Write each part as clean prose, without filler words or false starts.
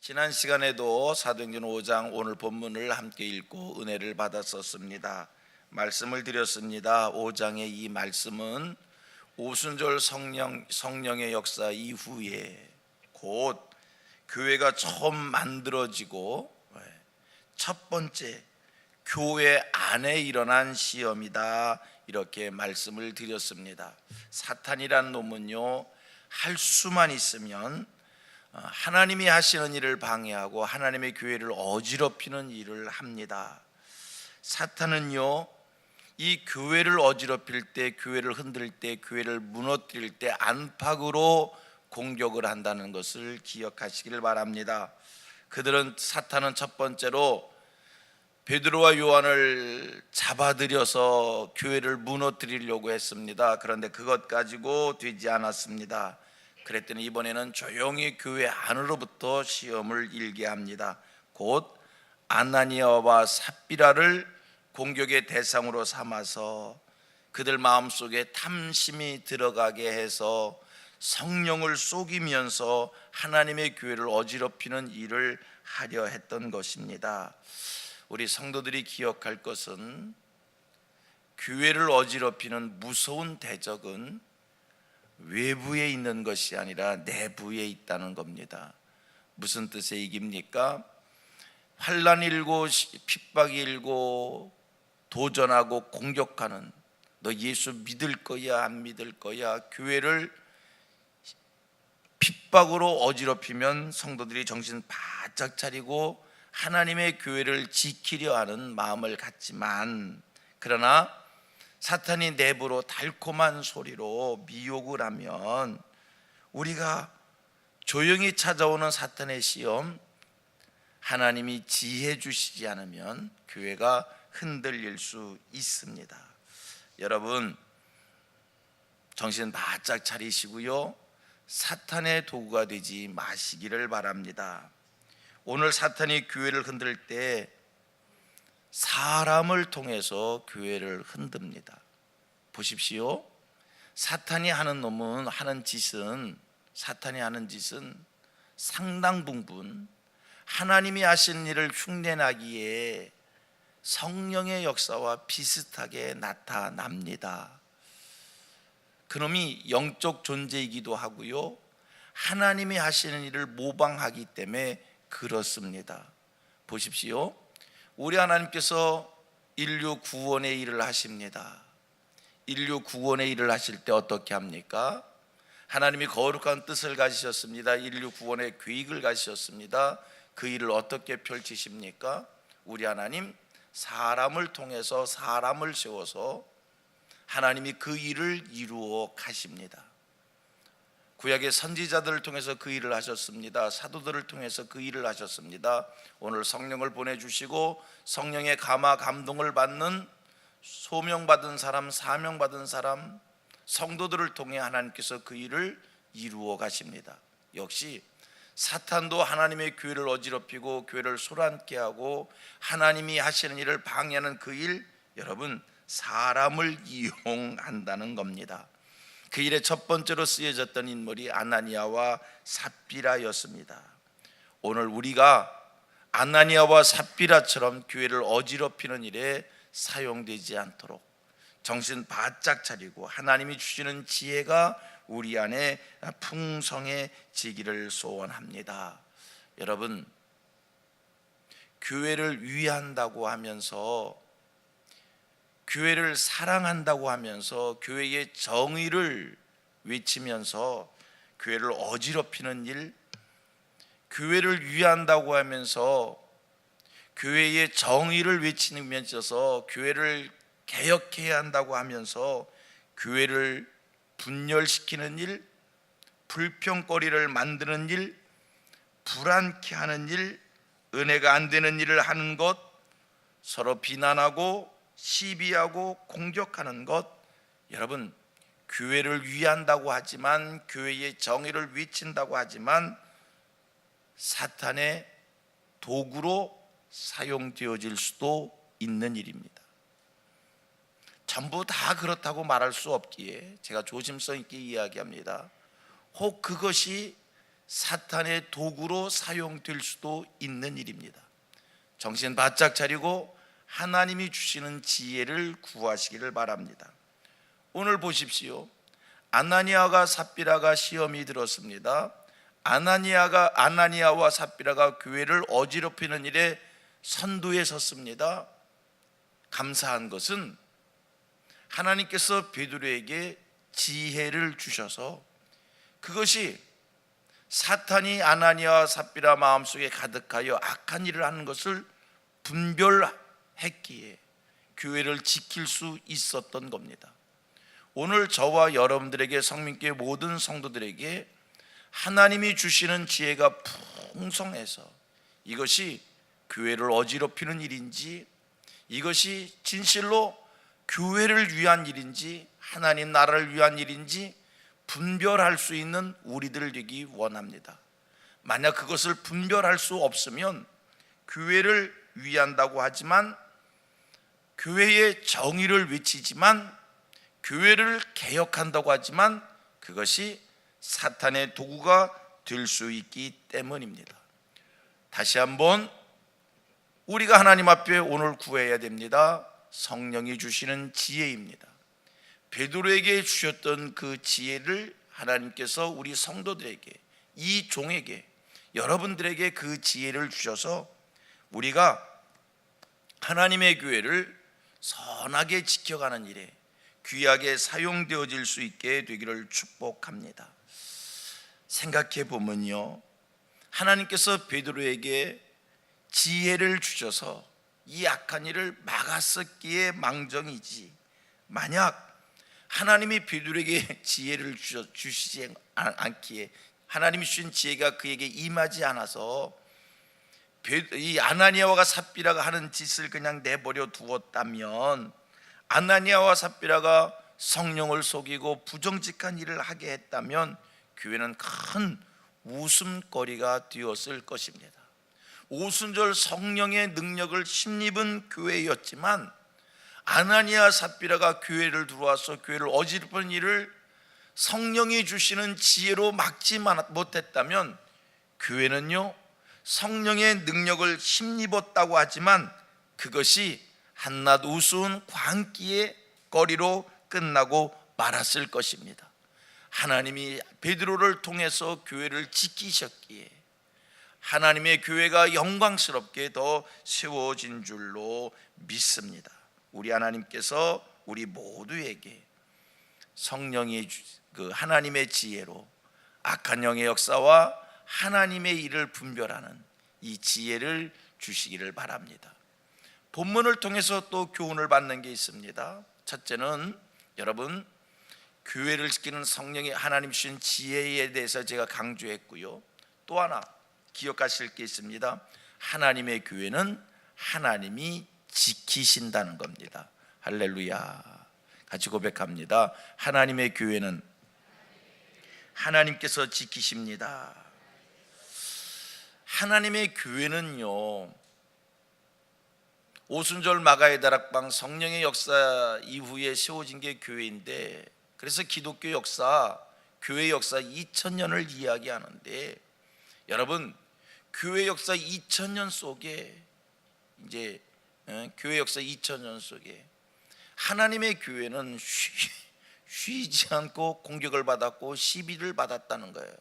지난 시간에도 사도행전 5장 오늘 본문을 함께 읽고 은혜를 받았었습니다. 말씀을 드렸습니다. 5장의 이 말씀은 오순절 성령의 역사 이후에 곧 교회가 처음 만들어지고 첫 번째 교회 안에 일어난 시험이다, 이렇게 말씀을 드렸습니다. 사탄이란 놈은요, 할 수만 있으면 하나님이 하시는 일을 방해하고 하나님의 교회를 어지럽히는 일을 합니다. 사탄은요, 이 교회를 어지럽힐 때, 교회를 흔들 때, 교회를 무너뜨릴 때 안팎으로 공격을 한다는 것을 기억하시기를 바랍니다. 사탄은 첫 번째로 베드로와 요한을 잡아들여서 교회를 무너뜨리려고 했습니다. 그런데 그것 가지고 되지 않았습니다. 그랬더니 이번에는 조용히 교회 안으로부터 시험을 일게 합니다. 곧 아나니아와 삽비라를 공격의 대상으로 삼아서 그들 마음속에 탐심이 들어가게 해서 성령을 속이면서 하나님의 교회를 어지럽히는 일을 하려 했던 것입니다. 우리 성도들이 기억할 것은 교회를 어지럽히는 무서운 대적은 외부에 있는 것이 아니라 내부에 있다는 겁니다. 무슨 뜻의 얘기입니까? 환난이 일고 핍박이 일고 도전하고 공격하는, 너 예수 믿을 거야 안 믿을 거야, 교회를 핍박으로 어지럽히면 성도들이 정신 바짝 차리고 하나님의 교회를 지키려 하는 마음을 갖지만, 그러나 사탄이 내부로 달콤한 소리로 미혹을 하면 우리가 조용히 찾아오는 사탄의 시험, 하나님이 지혜 주시지 않으면 교회가 흔들릴 수 있습니다. 여러분, 정신 바짝 차리시고요, 사탄의 도구가 되지 마시기를 바랍니다. 오늘 사탄이 교회를 흔들 때 사람을 통해서 교회를 흔듭니다. 보십시오. 사탄이 하는 짓은 상당 부분 하나님이 하신 일을 흉내나기에 성령의 역사와 비슷하게 나타납니다. 그놈이 영적 존재이기도 하고요, 하나님이 하시는 일을 모방하기 때문에 그렇습니다. 보십시오. 우리 하나님께서 인류 구원의 일을 하십니다. 인류 구원의 일을 하실 때 어떻게 합니까? 하나님이 거룩한 뜻을 가지셨습니다. 인류 구원의 계획을 가지셨습니다. 그 일을 어떻게 펼치십니까? 우리 하나님 사람을 통해서 사람을 세워서 하나님이 그 일을 이루어 가십니다. 구약의 선지자들을 통해서 그 일을 하셨습니다. 사도들을 통해서 그 일을 하셨습니다. 오늘 성령을 보내주시고 성령의 감화 감동을 받는 소명받은 사람, 사명받은 사람, 성도들을 통해 하나님께서 그 일을 이루어 가십니다. 역시 사탄도 하나님의 교회를 어지럽히고 교회를 소란케 하고 하나님이 하시는 일을 방해하는 그 일, 여러분, 사람을 이용한다는 겁니다. 그 일에 첫 번째로 쓰여졌던 인물이 아나니아와 삽비라였습니다. 오늘 우리가 아나니아와 삽비라처럼 교회를 어지럽히는 일에 사용되지 않도록 정신 바짝 차리고 하나님이 주시는 지혜가 우리 안에 풍성해지기를 소원합니다. 여러분, 교회를 위한다고 하면서, 교회를 사랑한다고 하면서, 교회의 정의를 외치면서 교회를 어지럽히는 일, 교회를 위한다고 하면서 교회의 정의를 외치면서 교회를 개혁해야 한다고 하면서 교회를 분열시키는 일, 불평거리를 만드는 일, 불안케 하는 일, 은혜가 안 되는 일을 하는 것, 서로 비난하고 시비하고 공격하는 것, 여러분, 교회를 위한다고 하지만, 교회의 정의를 외친다고 하지만 사탄의 도구로 사용되어질 수도 있는 일입니다. 전부 다 그렇다고 말할 수 없기에 제가 조심성 있게 이야기합니다. 혹 그것이 사탄의 도구로 사용될 수도 있는 일입니다. 정신 바짝 차리고 하나님이 주시는 지혜를 구하시기를 바랍니다. 오늘 보십시오. 아나니아와 삽비라가 시험이 들었습니다. 아나니아와 삽비라가 교회를 어지럽히는 일에 선두에 섰습니다. 감사한 것은 하나님께서 베드로에게 지혜를 주셔서 그것이 사탄이 아나니아와 삽비라 마음속에 가득하여 악한 일을 하는 것을 분별했기에 교회를 지킬 수 있었던 겁니다. 오늘 저와 여러분들에게, 성민교회 모든 성도들에게 하나님이 주시는 지혜가 풍성해서 이것이 교회를 어지럽히는 일인지, 이것이 진실로 교회를 위한 일인지, 하나님 나라를 위한 일인지 분별할 수 있는 우리들 되기 원합니다. 만약 그것을 분별할 수 없으면 교회를 위한다고 하지만, 교회의 정의를 외치지만, 교회를 개혁한다고 하지만 그것이 사탄의 도구가 될 수 있기 때문입니다. 다시 한번 우리가 하나님 앞에 오늘 구해야 됩니다. 성령이 주시는 지혜입니다. 베드로에게 주셨던 그 지혜를 하나님께서 우리 성도들에게, 이 종에게, 여러분들에게 그 지혜를 주셔서 우리가 하나님의 교회를 선하게 지켜가는 일에 귀하게 사용되어질 수 있게 되기를 축복합니다. 생각해 보면요, 하나님께서 베드로에게 지혜를 주셔서 이 악한 일을 막았었기에 망정이지, 만약 하나님이 베드로에게 지혜를 주시지 않기에, 하나님이 주신 지혜가 그에게 임하지 않아서 이 아나니아와 삽비라가 하는 짓을 그냥 내버려 두었다면, 아나니아와 삽비라가 성령을 속이고 부정직한 일을 하게 했다면 교회는 큰 웃음거리가 되었을 것입니다. 오순절 성령의 능력을 힘입은 교회였지만, 아나니아 삽비라가 교회를 들어와서 교회를 어지럽히는 일을 성령이 주시는 지혜로 막지 못했다면 교회는요, 성령의 능력을 힘입었다고 하지만 그것이 한낱 우스운 광기의 거리로 끝나고 말았을 것입니다. 하나님이 베드로를 통해서 교회를 지키셨기에 하나님의 교회가 영광스럽게 더 세워진 줄로 믿습니다. 우리 하나님께서 우리 모두에게 성령의 그 하나님의 지혜로 악한 영의 역사와 하나님의 일을 분별하는 이 지혜를 주시기를 바랍니다. 본문을 통해서 또 교훈을 받는 게 있습니다. 첫째는 여러분, 교회를 지키는 성령의 하나님 주신 지혜에 대해서 제가 강조했고요. 또 하나 기억하실 게 있습니다. 하나님의 교회는 하나님이 지키신다는 겁니다. 할렐루야. 같이 고백합니다. 하나님의 교회는 하나님께서 지키십니다. 하나님의 교회는요, 오순절 마가의 다락방 성령의 역사 이후에 세워진 게 교회인데, 그래서 기독교 역사, 교회 역사 2000년을 이야기하는데, 여러분, 교회 역사 2000년 속에, 이제 교회 역사 2000년 속에 하나님의 교회는 쉬지 않고 공격을 받았고 시비를 받았다는 거예요.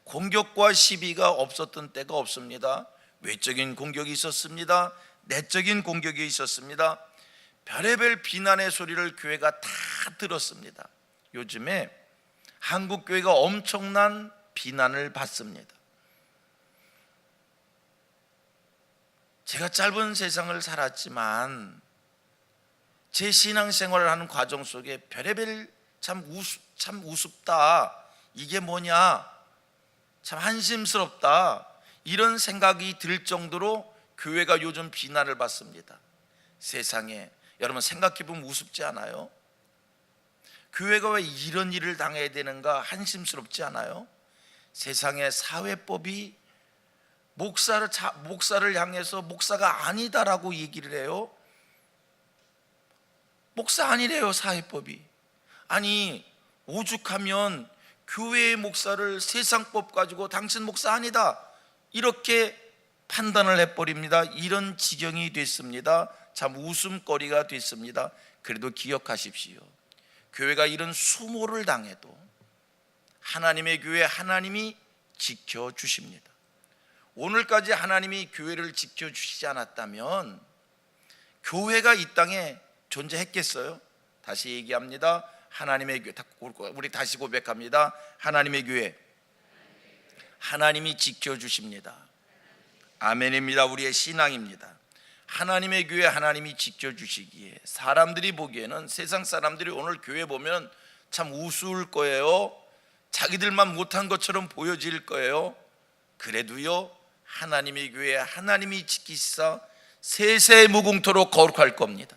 공격과 시비가 없었던 때가 없습니다. 외적인 공격이 있었습니다. 내적인 공격이 있었습니다. 별의별 비난의 소리를 교회가 다 들었습니다. 요즘에 한국 교회가 엄청난 비난을 받습니다. 제가 짧은 세상을 살았지만 제 신앙생활을 하는 과정 속에 별의별 참 우습다, 이게 뭐냐, 참 한심스럽다, 이런 생각이 들 정도로 교회가 요즘 비난을 받습니다. 세상에, 여러분 생각해보면 우습지 않아요? 교회가 왜 이런 일을 당해야 되는가 한심스럽지 않아요? 세상의 사회법이 목사를 향해서 목사가 아니다라고 얘기를 해요. 목사 아니래요, 사회법이. 아니, 오죽하면 교회의 목사를 세상법 가지고 당신 목사 아니다 이렇게 판단을 해버립니다. 이런 지경이 됐습니다. 참 웃음거리가 됐습니다. 그래도 기억하십시오. 교회가 이런 수모를 당해도 하나님의 교회 하나님이 지켜주십니다. 오늘까지 하나님이 교회를 지켜주시지 않았다면 교회가 이 땅에 존재했겠어요? 다시 얘기합니다. 하나님의 교회, 우리 다시 고백합니다. 하나님의 교회 하나님이 지켜주십니다. 아멘입니다. 우리의 신앙입니다. 하나님의 교회 하나님이 지켜주시기에 사람들이 보기에는, 세상 사람들이 오늘 교회 보면 참 우스울 거예요. 자기들만 못한 것처럼 보여질 거예요. 그래도요, 하나님의 교회 하나님이 지키시사 세세무궁토록 거룩할 겁니다.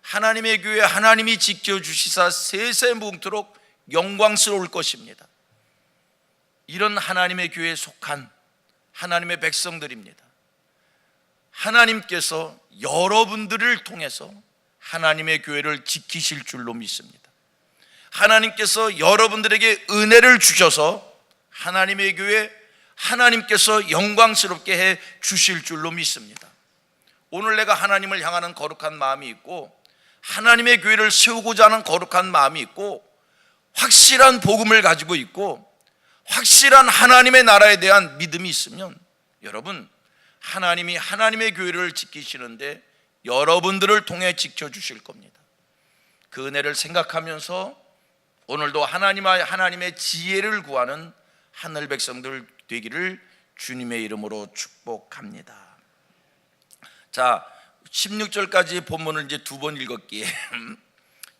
하나님의 교회 하나님이 지켜주시사 세세무궁토록 영광스러울 것입니다. 이런 하나님의 교회에 속한 하나님의 백성들입니다. 하나님께서 여러분들을 통해서 하나님의 교회를 지키실 줄로 믿습니다. 하나님께서 여러분들에게 은혜를 주셔서 하나님의 교회 하나님께서 영광스럽게 해 주실 줄로 믿습니다. 오늘 내가 하나님을 향하는 거룩한 마음이 있고 하나님의 교회를 세우고자 하는 거룩한 마음이 있고 확실한 복음을 가지고 있고 확실한 하나님의 나라에 대한 믿음이 있으면 여러분, 하나님이 하나님의 교회를 지키시는데 여러분들을 통해 지켜주실 겁니다. 그 은혜를 생각하면서 오늘도 하나님의 지혜를 구하는 하늘 백성들 되기를 주님의 이름으로 축복합니다. 자, 16절까지 본문을 이제 두 번 읽었기에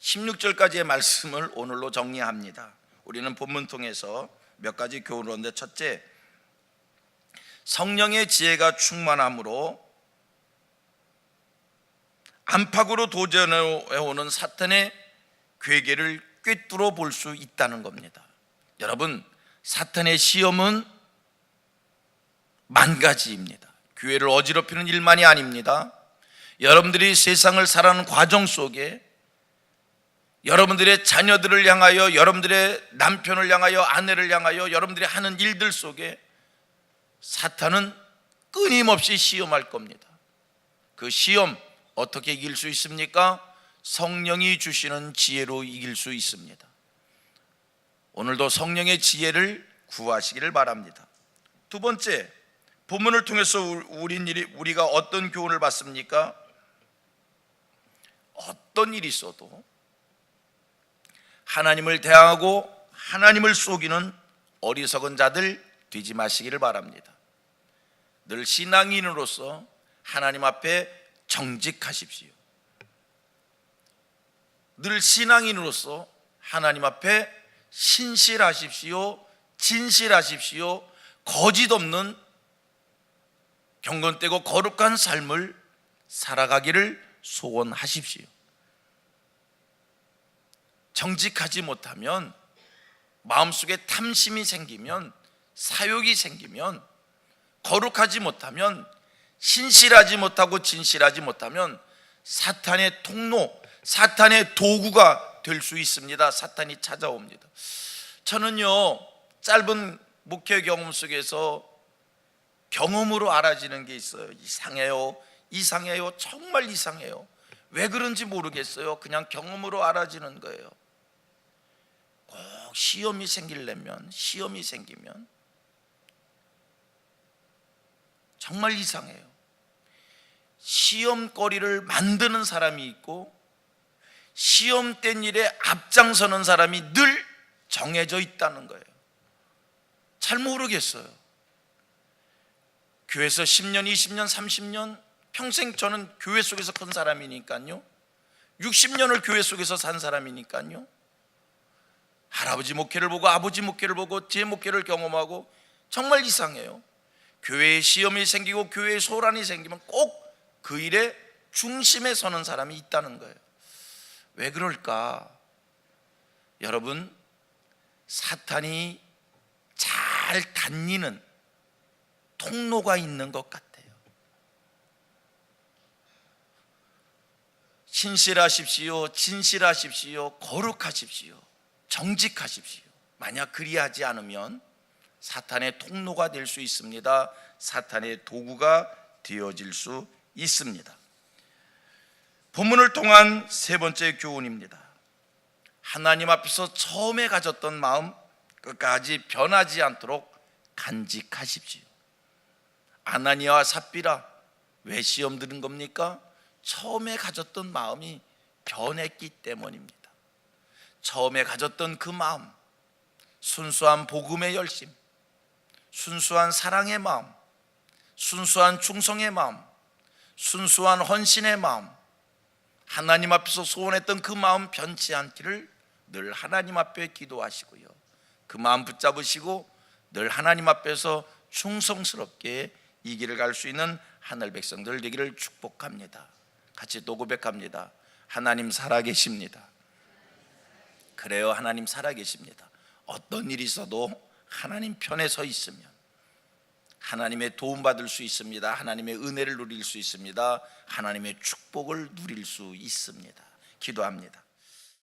16절까지의 말씀을 오늘로 정리합니다. 우리는 본문 통해서 몇 가지 교훈을 얻는데, 첫째, 성령의 지혜가 충만함으로 안팎으로 도전해오는 사탄의 괴계를 꿰뚫어 볼 수 있다는 겁니다. 여러분, 사탄의 시험은 만 가지입니다. 교회를 어지럽히는 일만이 아닙니다. 여러분들이 세상을 살아가는 과정 속에 여러분들의 자녀들을 향하여, 여러분들의 남편을 향하여, 아내를 향하여 여러분들이 하는 일들 속에 사탄은 끊임없이 시험할 겁니다. 그 시험 어떻게 이길 수 있습니까? 성령이 주시는 지혜로 이길 수 있습니다. 오늘도 성령의 지혜를 구하시기를 바랍니다. 두 번째, 본문을 통해서 우리가 어떤 교훈을 받습니까? 어떤 일이 있어도 하나님을 대항하고 하나님을 속이는 어리석은 자들 되지 마시기를 바랍니다. 늘 신앙인으로서 하나님 앞에 정직하십시오. 늘 신앙인으로서 하나님 앞에 신실하십시오. 진실하십시오. 거짓 없는 경건되고 거룩한 삶을 살아가기를 소원하십시오. 정직하지 못하면, 마음속에 탐심이 생기면, 사욕이 생기면, 거룩하지 못하면, 신실하지 못하고 진실하지 못하면 사탄의 통로, 사탄의 도구가 될 수 있습니다. 사탄이 찾아옵니다. 저는요, 짧은 목회 경험 속에서 경험으로 알아지는 게 있어요. 이상해요. 정말 이상해요. 왜 그런지 모르겠어요. 그냥 경험으로 알아지는 거예요. 꼭 시험이 생기면 정말 이상해요. 시험거리를 만드는 사람이 있고 시험된 일에 앞장서는 사람이 늘 정해져 있다는 거예요. 잘 모르겠어요. 교회에서 10년, 20년, 30년 평생 저는 교회 속에서 큰 사람이니까요. 60년을 교회 속에서 산 사람이니까요. 할아버지 목회를 보고 아버지 목회를 보고 제 목회를 경험하고 정말 이상해요. 교회에 시험이 생기고 교회에 소란이 생기면 꼭 그 일의 중심에 서는 사람이 있다는 거예요. 왜 그럴까? 여러분, 사탄이 잘 다니는 통로가 있는 것 같아요. 신실하십시오. 진실하십시오. 거룩하십시오. 정직하십시오. 만약 그리하지 않으면 사탄의 통로가 될 수 있습니다. 사탄의 도구가 되어질 수 있습니다. 본문을 통한 세 번째 교훈입니다. 하나님 앞에서 처음에 가졌던 마음 끝까지 변하지 않도록 간직하십시오. 아나니아와 삽비라 왜 시험 들은 겁니까? 처음에 가졌던 마음이 변했기 때문입니다. 처음에 가졌던 그 마음, 순수한 복음의 열심, 순수한 사랑의 마음, 순수한 충성의 마음, 순수한 헌신의 마음, 하나님 앞에서 소원했던 그 마음 변치 않기를 늘 하나님 앞에 기도하시고요, 그 마음 붙잡으시고 늘 하나님 앞에서 충성스럽게 이 길을 갈 수 있는 하늘 백성들 되기를 축복합니다. 같이 또 고백합니다. 하나님 살아계십니다. 그래요, 하나님 살아계십니다. 어떤 일이 있어도 하나님 편에 서 있으면 하나님의 도움받을 수 있습니다. 하나님의 은혜를 누릴 수 있습니다. 하나님의 축복을 누릴 수 있습니다. 기도합니다.